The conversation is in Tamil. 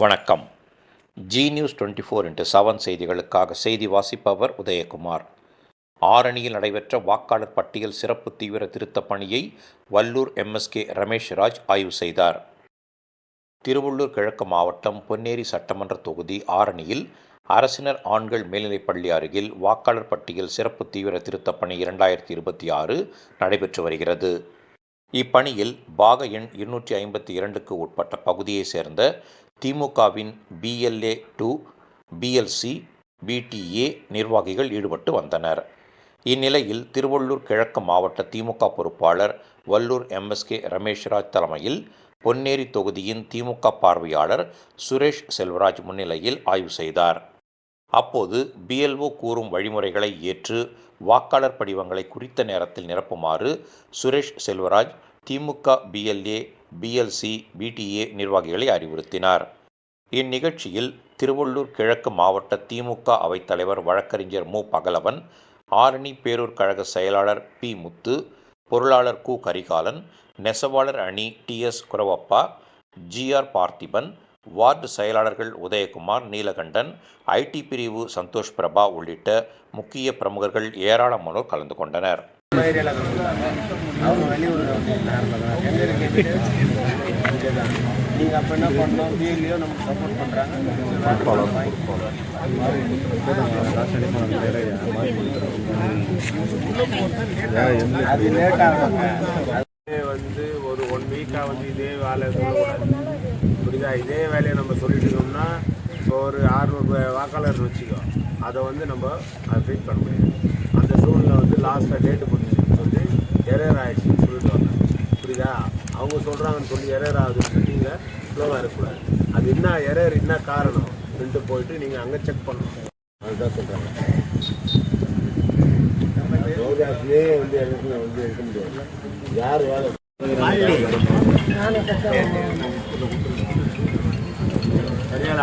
வணக்கம். ஜி நியூஸ் 24x7 செய்திகளுக்காக செய்தி வாசிப்பவர் உதயகுமார். ஆரணியில் நடைபெற்ற வாக்காளர் பட்டியல் சிறப்பு தீவிர திருத்தப் பணியை வல்லூர் MSK ரமேஷ்ராஜ் ஆய்வு செய்தார். திருவள்ளூர் கிழக்கு மாவட்டம் பொன்னேரி சட்டமன்ற தொகுதி ஆரணியில் அரசினர் ஆண்கள் மேல்நிலைப்பள்ளி அருகில் வாக்காளர் பட்டியல் சிறப்பு தீவிர திருத்தப் பணி 2026 நடைபெற்று வருகிறது. இப்பணியில் பாக எண் 252க்கு உட்பட்ட பகுதியைச் சேர்ந்த திமுகவின் BLA-2, BLC, BTA நிர்வாகிகள் ஈடுபட்டு வந்தனர். இந்நிலையில் திருவள்ளூர் கிழக்கு மாவட்ட திமுக பொறுப்பாளர் வல்லூர் MSK ரமேஷ்ராஜ் தலைமையில் பொன்னேரி தொகுதியின் திமுக பார்வையாளர் சுரேஷ் செல்வராஜ் முன்னிலையில் ஆய்வு செய்தார். அப்போது BLO கூறும் வழிமுறைகளை ஏற்று வாக்காளர் படிவங்களை குறித்த நேரத்தில் நிரப்புமாறு சுரேஷ் செல்வராஜ் திமுக BLA, BLC, BTA நிர்வாகிகளை அறிவுறுத்தினார். இந்நிகழ்ச்சியில் திருவள்ளூர் கிழக்கு மாவட்ட திமுக அவைத்தலைவர் வழக்கறிஞர் மு. பகலவன், ஆரணி பேரூர் கழக செயலாளர் P. முத்து, பொருளாளர் கு. கரிகாலன், நெசவாளர் அணி TS. குரவப்பா, GR. பார்த்திபன், வார்டு செயலாளர்கள் உதயகுமார், நீலகண்டன், IT பிரிவு சந்தோஷ் பிரபா உள்ளிட்ட முக்கிய பிரமுகர்கள் ஏராளமானோர் கலந்து கொண்டனர். நீங்கள் அப்போ என்ன பண்ணோம், BLO நமக்கு சப்போர்ட் பண்ணுறாங்க. அது லேட்டாக வந்து ஒரு 1 வீக்காக வந்து இதே வேலை சொல்லக்கூடாது. புரியுதா? இதே வேலையை நம்ம சொல்லிட்டு இருந்தோம்னா இப்போ ஒரு 600 வாக்காளர் வச்சுக்கோ, அதை வந்து நம்ம ஃபீட் பண்ண முடியாது. அந்த சூழ்நிலை வந்து லாஸ்ட்டாக டேட்டு முடிஞ்சுன்னு சொல்லி எரர் ஆகிடுச்சின்னு சொல்லிட்டு வந்தாங்க. புரியுதா? அவங்க சொல்கிறாங்கன்னு சொல்லி எரர் ஆகுதுன்னு நீங்கள் ஸ்லோவாக இருக்கக்கூடாது. அது என்ன எரர், என்ன காரணம் ரெண்டு போயிட்டு நீங்கள் அங்கே செக் பண்ணணும். அதுதான் சொல்கிறாங்க. ரோஜாஸ்லேயே வந்து எனக்கு வந்து இருக்க முடியாது. யார் வேலை சரியா